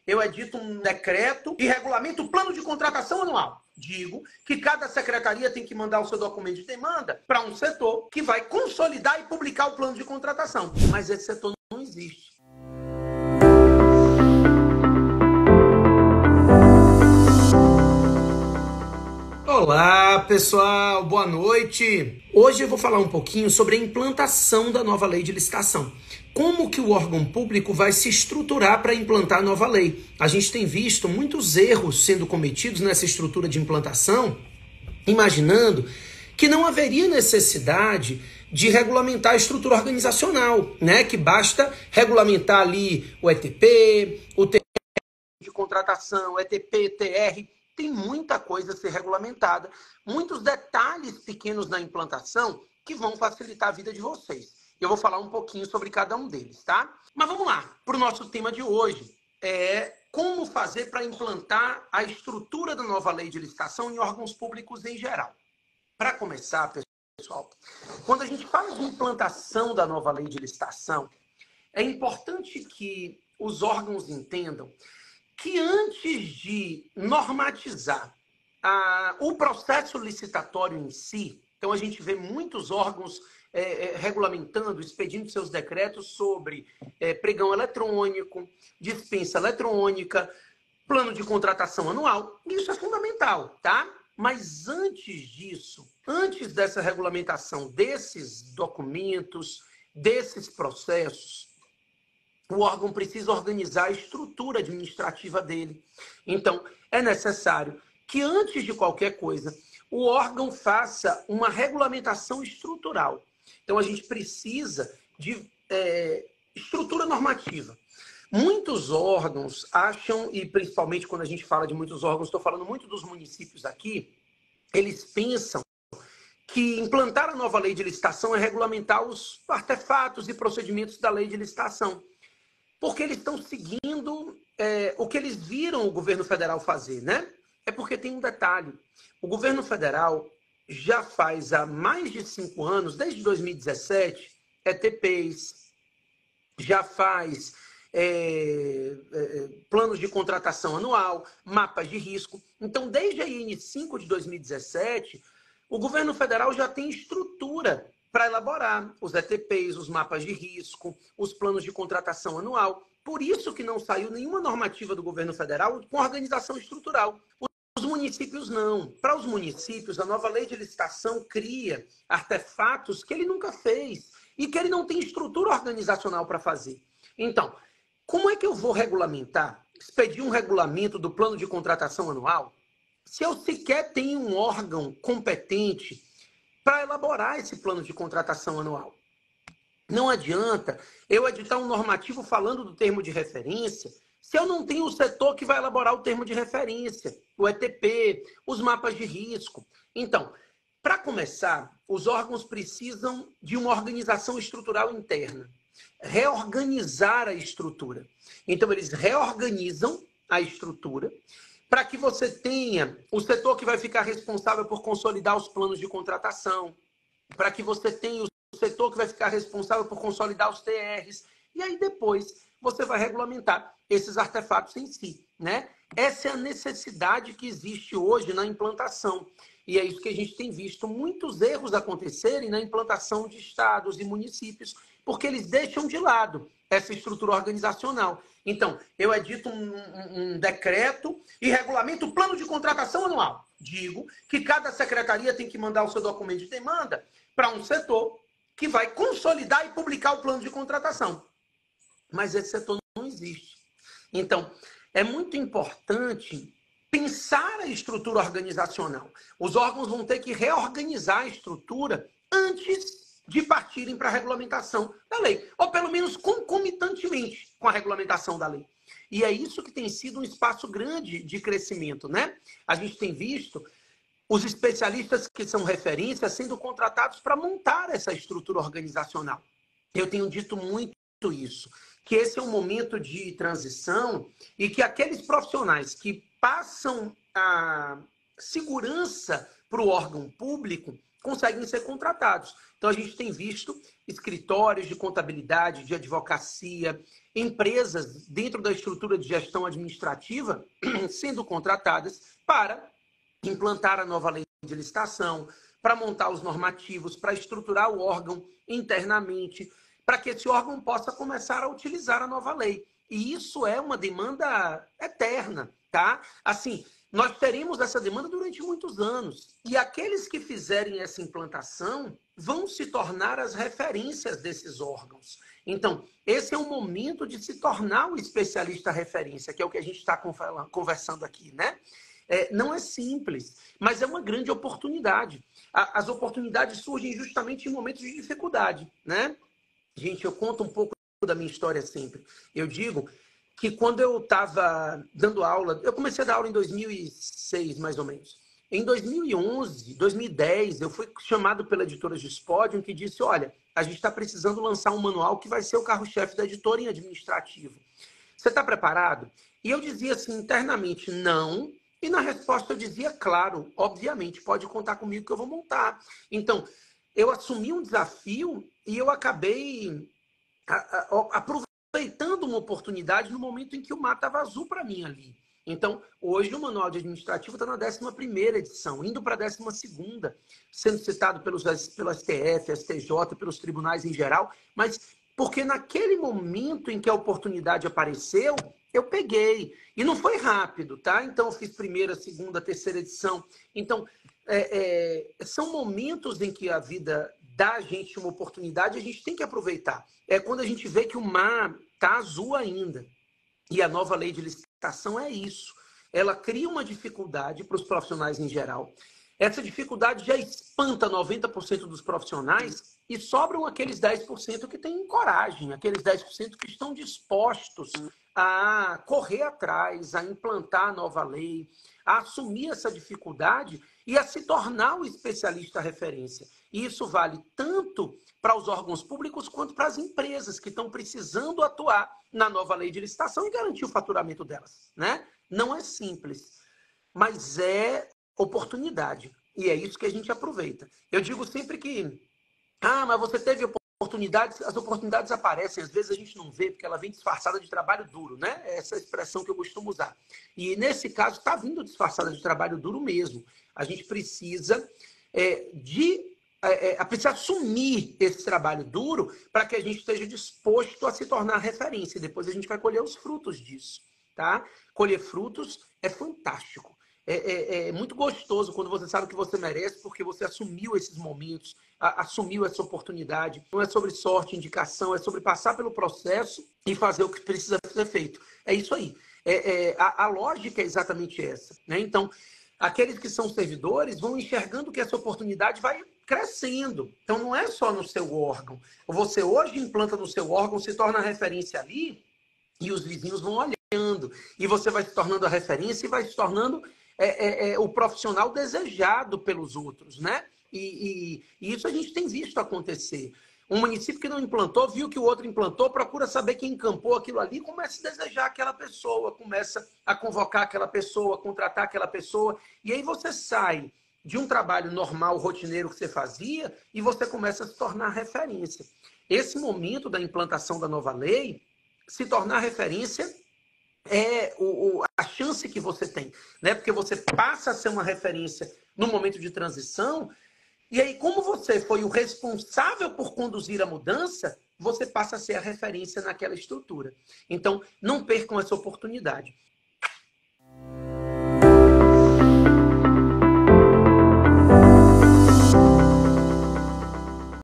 eu edito um decreto e regulamento o plano de contratação anual. Digo que cada secretaria tem que mandar o seu documento de demanda para um setor que vai consolidar e publicar o plano de contratação. Mas esse setor não existe. Olá, pessoal, boa noite. Hoje eu vou falar um pouquinho sobre a implantação da nova lei de licitação. Como que o órgão público vai se estruturar para implantar a nova lei? A gente tem visto muitos erros sendo cometidos nessa estrutura de implantação, imaginando que não haveria necessidade de regulamentar a estrutura organizacional, né? Que basta regulamentar ali o ETP, o termo de contratação, ETP, TR. Tem muita coisa a ser regulamentada, muitos detalhes pequenos na implantação que vão facilitar a vida de vocês. Eu vou falar um pouquinho sobre cada um deles, tá? Mas vamos lá, para o nosso tema de hoje. Como fazer para implantar a estrutura da nova lei de licitação em órgãos públicos em geral. Para começar, pessoal, quando a gente fala de implantação da nova lei de licitação, é importante que os órgãos entendam que antes de normatizar o processo licitatório em si, então a gente vê muitos órgãos regulamentando, expedindo seus decretos sobre pregão eletrônico, dispensa eletrônica, plano de contratação anual. Isso é fundamental, tá? Mas antes disso, antes dessa regulamentação desses documentos, desses processos, o órgão precisa organizar a estrutura administrativa dele. Então, é necessário que antes de qualquer coisa, o órgão faça uma regulamentação estrutural. Então, a gente precisa de estrutura normativa. Muitos órgãos acham, e principalmente quando a gente fala de muitos órgãos, estou falando muito dos municípios aqui, eles pensam que implantar a nova lei de licitação é regulamentar os artefatos e procedimentos da lei de licitação. Porque eles estão seguindo o que eles viram o governo federal fazer, né? É porque tem um detalhe. O governo federal já faz há mais de 5 anos, desde 2017, ETPs, já faz planos de contratação anual, mapas de risco. Então, desde a IN5 de 2017, o governo federal já tem estrutura para elaborar os ETPs, os mapas de risco, os planos de contratação anual. Por isso que não saiu nenhuma normativa do governo federal com organização estrutural. Os municípios não. Para os municípios, a nova lei de licitação cria artefatos que ele nunca fez e que ele não tem estrutura organizacional para fazer. Então, como é que eu vou regulamentar, expedir um regulamento do plano de contratação anual, se eu sequer tenho um órgão competente para elaborar esse plano de contratação anual? Não adianta eu editar um normativo falando do termo de referência se eu não tenho o setor que vai elaborar o termo de referência, o ETP, os mapas de risco. Então, para começar, os órgãos precisam de uma organização estrutural interna. Reorganizar a estrutura. Então, eles reorganizam a estrutura para que você tenha o setor que vai ficar responsável por consolidar os planos de contratação, para que você tenha o setor que vai ficar responsável por consolidar os TRs, e aí depois você vai regulamentar esses artefatos em si, né? Essa é a necessidade que existe hoje na implantação. E é isso que a gente tem visto muitos erros acontecerem na implantação de estados e municípios, porque eles deixam de lado essa estrutura organizacional. Então, eu edito um decreto e regulamento o plano de contratação anual. Digo que cada secretaria tem que mandar o seu documento de demanda para um setor que vai consolidar e publicar o plano de contratação. Mas esse setor não existe. Então, é muito importante pensar a estrutura organizacional. Os órgãos vão ter que reorganizar a estrutura antes de partirem para a regulamentação da lei, ou pelo menos concomitantemente com a regulamentação da lei. E é isso que tem sido um espaço grande de crescimento, né? A gente tem visto os especialistas que são referências sendo contratados para montar essa estrutura organizacional. Eu tenho dito muito isso, que esse é um momento de transição e que aqueles profissionais que passam a segurança para o órgão público conseguem ser contratados. Então, a gente tem visto escritórios de contabilidade, de advocacia, empresas dentro da estrutura de gestão administrativa sendo contratadas para implantar a nova lei de licitação, para montar os normativos, para estruturar o órgão internamente, para que esse órgão possa começar a utilizar a nova lei. E isso é uma demanda eterna, tá? Assim, nós teremos essa demanda durante muitos anos. E aqueles que fizerem essa implantação vão se tornar as referências desses órgãos. Então, esse é o momento de se tornar o especialista referência, que é o que a gente está conversando aqui, né? Não é simples, mas é uma grande oportunidade. As oportunidades surgem justamente em momentos de dificuldade, né? Gente, eu conto um pouco da minha história sempre. Eu digo que quando eu estava dando aula, eu comecei a dar aula em 2006, mais ou menos. Em 2011, 2010, eu fui chamado pela editora Gispodium, que disse, olha, a gente está precisando lançar um manual que vai ser o carro-chefe da editora em administrativo. Você está preparado? E eu dizia assim, internamente, não. E na resposta eu dizia, claro, obviamente, pode contar comigo que eu vou montar. Então, eu assumi um desafio e eu acabei aproveitando uma oportunidade no momento em que o mar estava azul para mim ali. Então, hoje o Manual de Administrativo está na 11ª edição, indo para a 12ª, sendo citado pelo STF, STJ, pelos tribunais em geral, mas porque naquele momento em que a oportunidade apareceu, eu peguei. E não foi rápido, tá? Então, eu fiz primeira, segunda, terceira edição. Então, são momentos em que a vida dá a gente uma oportunidade, a gente tem que aproveitar. É quando a gente vê que o mar está azul ainda. E a nova lei de licitação é isso. Ela cria uma dificuldade para os profissionais em geral. Essa dificuldade já espanta 90% dos profissionais e sobram aqueles 10% que têm coragem, aqueles 10% que estão dispostos a correr atrás, a implantar a nova lei, a assumir essa dificuldade e a se tornar o especialista referência. E isso vale tanto para os órgãos públicos quanto para as empresas que estão precisando atuar na nova lei de licitação e garantir o faturamento delas, né? Não é simples, mas é oportunidade. E é isso que a gente aproveita. Eu digo sempre que, mas você teve oportunidades, as oportunidades aparecem, às vezes a gente não vê, porque ela vem disfarçada de trabalho duro, né? Essa é a expressão que eu costumo usar. E nesse caso está vindo disfarçada de trabalho duro mesmo. A gente precisa precisa assumir esse trabalho duro para que a gente esteja disposto a se tornar referência. E depois a gente vai colher os frutos disso, tá? Colher frutos é fantástico. É muito gostoso quando você sabe que você merece, porque você assumiu esses momentos, assumiu essa oportunidade. Não é sobre sorte, indicação, é sobre passar pelo processo e fazer o que precisa ser feito. É isso aí. A lógica é exatamente essa, né? Então, aqueles que são servidores vão enxergando que essa oportunidade vai crescendo. Então, não é só no seu órgão. Você hoje implanta no seu órgão, se torna referência ali, e os vizinhos vão olhando. E você vai se tornando a referência e vai se tornando o profissional desejado pelos outros, né? E isso a gente tem visto acontecer. Um município que não implantou, viu que o outro implantou, procura saber quem encampou aquilo ali, começa a desejar aquela pessoa, começa a convocar aquela pessoa, contratar aquela pessoa, e aí você sai de um trabalho normal, rotineiro que você fazia, e você começa a se tornar referência. Esse momento da implantação da nova lei, se tornar referência é a chance que você tem, né? Porque você passa a ser uma referência no momento de transição, e aí, como você foi o responsável por conduzir a mudança, você passa a ser a referência naquela estrutura. Então, não percam essa oportunidade.